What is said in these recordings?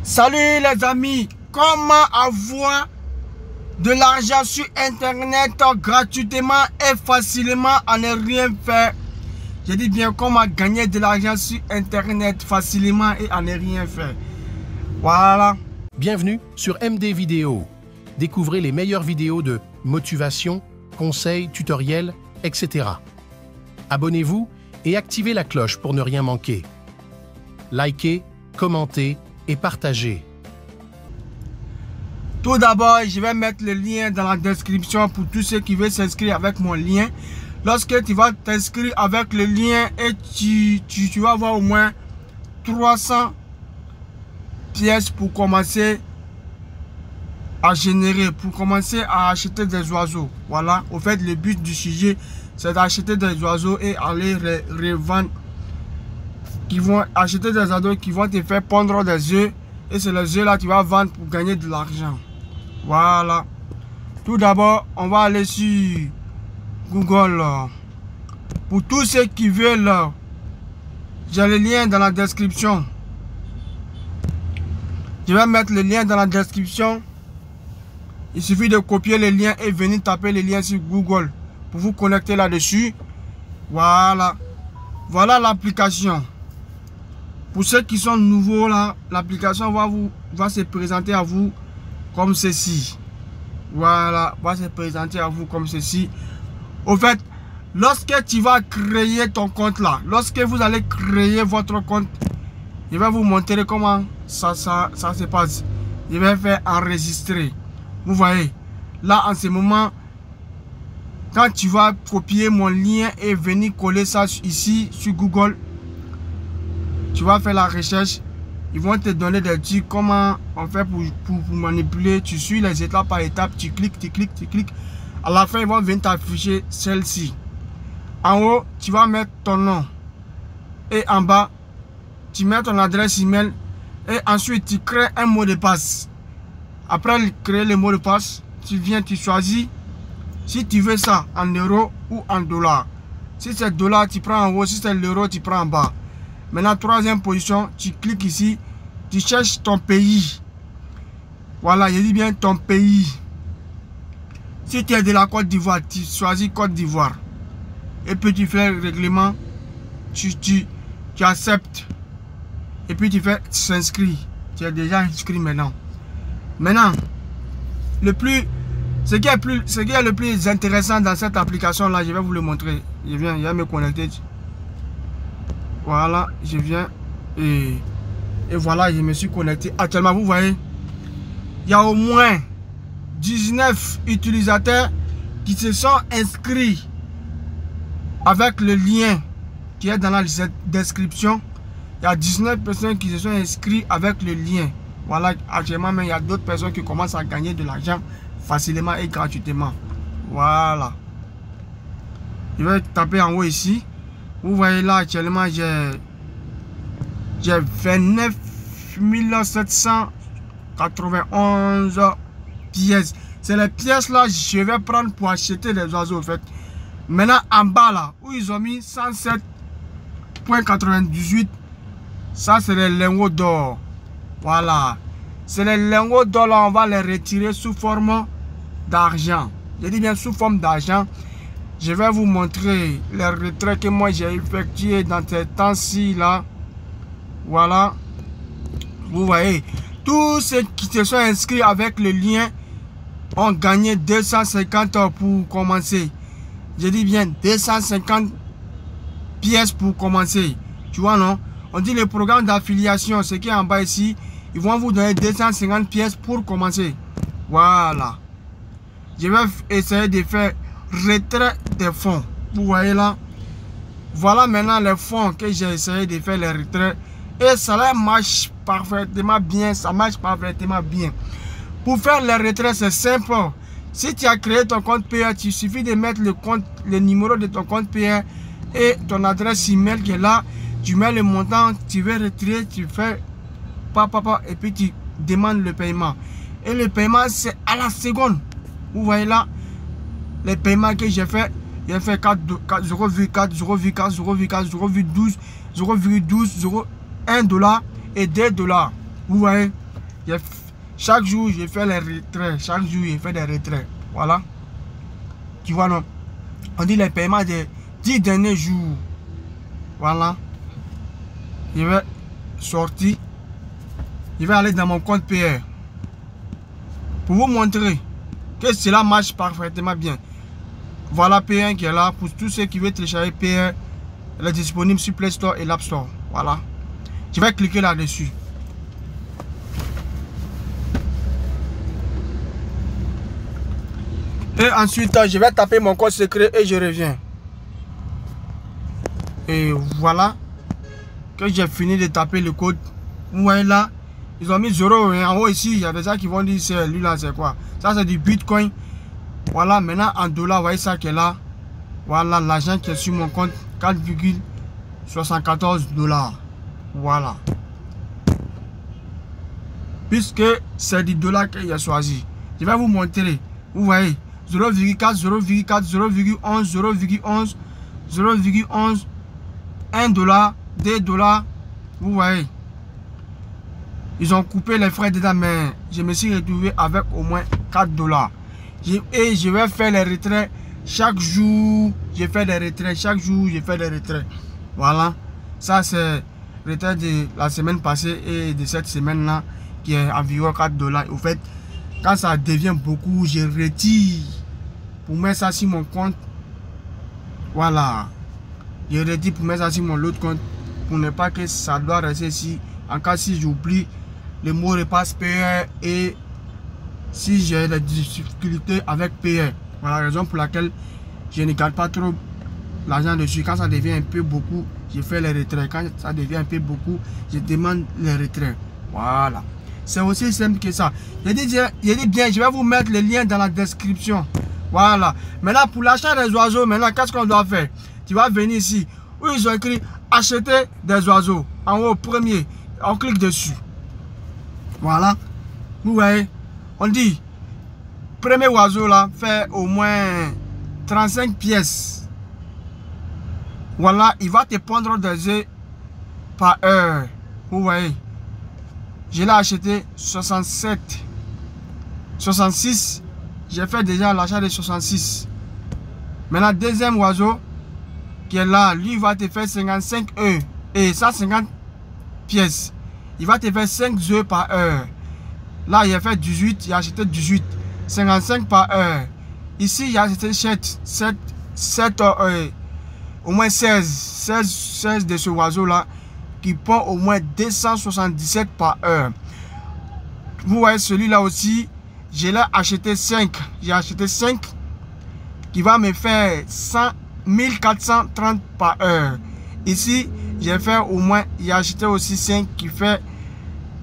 Salut les amis, comment avoir de l'argent sur internet gratuitement et facilement en ne rien faire? Je dis bien comment gagner de l'argent sur internet facilement et en ne rien faire. Voilà. Bienvenue sur MD Vidéo. Découvrez les meilleures vidéos de motivation, conseils, tutoriels, etc. Abonnez-vous et activez la cloche pour ne rien manquer. Likez, commentez et partagez. Tout d'abord, je vais mettre le lien dans la description pour tous ceux qui veulent s'inscrire avec mon lien. Lorsque tu vas t'inscrire avec le lien et tu vas avoir au moins 300 pièces pour commencer à générer, pour commencer à acheter des oiseaux. Voilà, au fait, le but du sujet, c'est d'acheter des oiseaux et aller revendre. Qui vont acheter des oiseaux qui vont te faire pondre des œufs. Et c'est les œufs là que tu vas vendre pour gagner de l'argent. Voilà. Tout d'abord, on va aller sur Google. Pour tous ceux qui veulent, j'ai le lien dans la description. Je vais mettre le lien dans la description. Il suffit de copier le lien et venir taper le lien sur Google pour vous connecter là-dessus. Voilà. Voilà l'application. Pour ceux qui sont nouveaux là, l'application va se présenter à vous comme ceci. Voilà, va se présenter à vous comme ceci. Au fait, lorsque tu vas créer ton compte là, lorsque vous allez créer votre compte, je vais vous montrer comment ça se passe. Je vais faire enregistrer. Vous voyez, là en ce moment, quand tu vas copier mon lien et venir coller ça ici sur Google, tu vas faire la recherche. Ils vont te donner des trucs, comment on fait pour manipuler. Tu suis les étapes par étapes, tu cliques, tu cliques, tu cliques. À la fin, ils vont venir t'afficher celle-ci. En haut, tu vas mettre ton nom. Et en bas, tu mets ton adresse email. Et ensuite, tu crées un mot de passe. Après créer le mot de passe, tu viens, tu choisis si tu veux ça en euros ou en dollars. Si c'est dollar, tu prends en haut. Si c'est l'euro, tu prends en bas. Maintenant, troisième position, tu cliques ici, tu cherches ton pays. Voilà, je dis bien ton pays. Si tu es de la Côte d'Ivoire, tu choisis Côte d'Ivoire. Et puis tu fais le règlement, tu acceptes. Et puis tu fais s'inscrire. Tu es déjà inscrit maintenant. Maintenant, ce qui est le plus intéressant dans cette application là, je vais vous le montrer. Je vais me connecter. Voilà, je viens et voilà, je me suis connecté. Actuellement, vous voyez, il y a au moins 19 utilisateurs qui se sont inscrits avec le lien qui est dans la description. Il y a 19 personnes qui se sont inscrites avec le lien. Voilà, actuellement, mais il y a d'autres personnes qui commencent à gagner de l'argent facilement et gratuitement. Voilà. Je vais taper en haut ici. Vous voyez là, actuellement, j'ai 29 791 pièces. C'est les pièces là, je vais prendre pour acheter les oiseaux, en fait. Maintenant, en bas là, où ils ont mis 107,98, ça c'est les lingots d'or. Voilà. C'est les lingots d'or là, on va les retirer sous forme d'argent. Je dis bien sous forme d'argent. Je vais vous montrer les retraits que moi j'ai effectués dans ces temps-ci là. Voilà. Vous voyez. Tous ceux qui se sont inscrits avec le lien ont gagné 250 pour commencer. Je dis bien 250 pièces pour commencer. Tu vois non? On dit le programme d'affiliation, ce qui est en bas ici. Ils vont vous donner 250 pièces pour commencer. Voilà. Je vais essayer de faire retrait des fonds. Vous voyez là. Voilà maintenant les fonds que j'ai essayé de faire les retraits. Et ça marche parfaitement bien. Ça marche parfaitement bien. Pour faire les retraits, c'est simple. Si tu as créé ton compte payeur, il suffit de mettre le numéro de ton compte payeur et ton adresse email qui est là. Tu mets le montant, tu veux retirer, tu fais papa et puis tu demandes le paiement. Et le paiement, c'est à la seconde. Vous voyez là. Les paiements que j'ai fait 0,4, 0,4, 0,4, 0,12, 0,12, 0,1 $. Et 2 $. Vous voyez, Chaque jour, je fais les retraits. Chaque jour, je fais des retraits. Voilà. Tu vois, non? On dit les paiements des 10 derniers jours. Voilà. Je vais sortir. Je vais aller dans mon compte PR. Pour vous montrer que cela marche parfaitement bien. Voilà P1 qui est là. Pour tous ceux qui veulent télécharger PR, elle est disponible sur Play Store et l'App Store. Voilà. Je vais cliquer là-dessus. Et ensuite, je vais taper mon code secret et je reviens. Et voilà que j'ai fini de taper le code. Vous voyez là, ils ont mis 0 et en haut ici, il y a des gens qui vont dire c'est lui là, c'est quoi? Ça c'est du Bitcoin. Voilà, maintenant en dollars, vous voyez ça qui est là. Voilà l'argent qui est sur mon compte, 4,74 $. Voilà. Puisque c'est du dollar qu'il a choisi. Je vais vous montrer. Vous voyez, 0,4, 0,4, 0,11, 0,11, 0,11, 1 $, 2 $. Vous voyez. Ils ont coupé les frais dedans, mais je me suis retrouvé avec au moins 4 $. Et je vais faire les retraits chaque jour. Je fais des retraits chaque jour. Je fais des retraits. Voilà. Ça, c'est le retrait de la semaine passée et de cette semaine-là qui est environ 4 $. Au fait, quand ça devient beaucoup, je retire pour mettre ça sur mon compte. Voilà. Je retire pour mettre ça sur mon autre compte pour ne pas que ça doit rester ici. En cas si j'oublie le mot repasse PR et si j'ai des difficultés avec PR. Voilà la raison pour laquelle je ne garde pas trop l'argent dessus. Quand ça devient un peu beaucoup, je fais les retraits. Quand ça devient un peu beaucoup, je demande les retraits. Voilà. C'est aussi simple que ça. Je dis bien, je vais vous mettre le lien dans la description. Voilà. Maintenant, pour l'achat des oiseaux, maintenant, qu'est-ce qu'on doit faire? Tu vas venir ici où ils ont écrit acheter des oiseaux. En haut, premier. On clique dessus. Voilà. Vous voyez. On dit, premier oiseau là, fait au moins 35 pièces. Voilà. Il va te pondre des œufs par heure. Vous voyez. Je l'ai acheté 67. 66. J'ai fait déjà l'achat de 66. Maintenant, deuxième oiseau qui est là, lui va te faire 55 œufs. Et 150 pièces. Il va te faire 5 œufs par heure. Là, il a fait 18. Il a acheté 18. 55 par heure. Ici, il a acheté 7 au moins 16 de ce oiseau-là qui pond au moins 277 par heure. Vous voyez celui-là aussi. Je l'ai acheté 5. J'ai acheté 5 qui va me faire 1430 par heure. Ici, j'ai fait au moins, j'ai acheté aussi 5 qui fait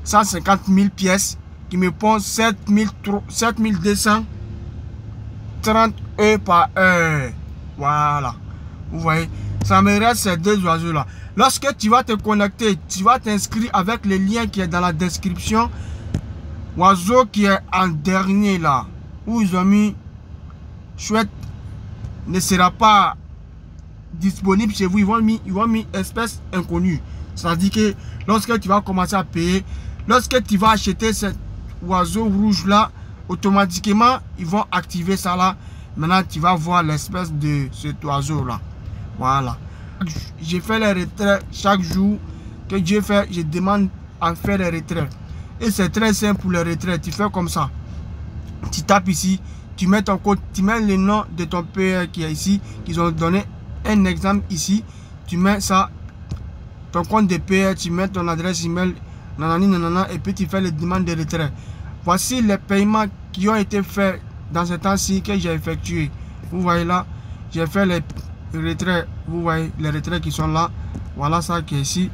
150 000 pièces qui me pond 7230 œufs par heure. Voilà. Vous voyez, ça me reste ces deux oiseaux-là. Lorsque tu vas te connecter, tu vas t'inscrire avec le lien qui est dans la description. Oiseau qui est en dernier là, où ils ont mis chouette, ne sera pas disponible chez vous. Ils vont mis espèce inconnue. C'est-à-dire que lorsque tu vas commencer à payer, lorsque tu vas acheter cet oiseau rouge là, automatiquement ils vont activer ça là. Maintenant tu vas voir l'espèce de cet oiseau là. Voilà. J'ai fait les retraits chaque jour que Dieu fait. Je demande à faire les retraits. Et c'est très simple pour les retraits. Tu fais comme ça. Tu tapes ici. Tu mets ton code. Tu mets le nom de ton PR qui est ici. Ils ont donné un exemple ici. Tu mets ça. Ton compte de PR. Tu mets ton adresse email. Nanani, nanana, et puis tu fais les demandes de retrait. Voici les paiements qui ont été faits dans ce temps-ci que j'ai effectué. Vous voyez là. J'ai fait les retraits. Vous voyez les retraits qui sont là. Voilà ça qui est ici.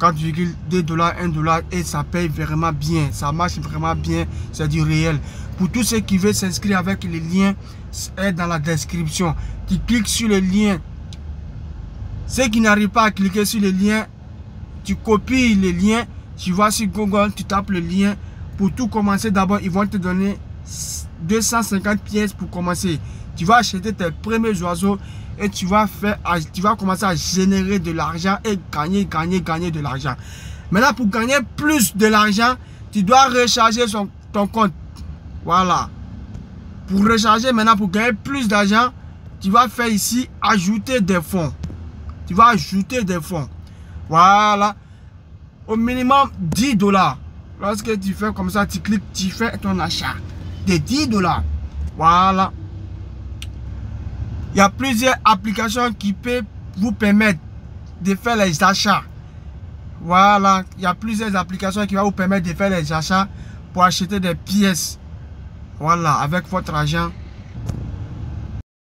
4,2 $, 1 $, et ça paye vraiment bien, ça marche vraiment bien, c'est du réel. Pour tous ceux qui veulent s'inscrire avec les liens, c'est dans la description. Tu cliques sur le lien. Ceux qui n'arrivent pas à cliquer sur le lien, tu copies le lien, tu vas sur Google, tu tapes le lien. Pour tout commencer, d'abord, ils vont te donner 250 pièces pour commencer. Tu vas acheter tes premiers oiseaux et tu vas commencer à générer de l'argent et gagner de l'argent. Maintenant, pour gagner plus de l'argent, tu dois recharger ton compte. Voilà. Pour recharger maintenant, pour gagner plus d'argent, tu vas faire ici ajouter des fonds. Tu vas ajouter des fonds. Voilà. Au minimum 10 $. Lorsque tu fais comme ça, tu cliques, tu fais ton achat de 10 $. Voilà. Il y a plusieurs applications qui peuvent vous permettre de faire les achats. Voilà. Il y a plusieurs applications qui vont vous permettre de faire les achats pour acheter des pièces. Voilà. Avec votre argent.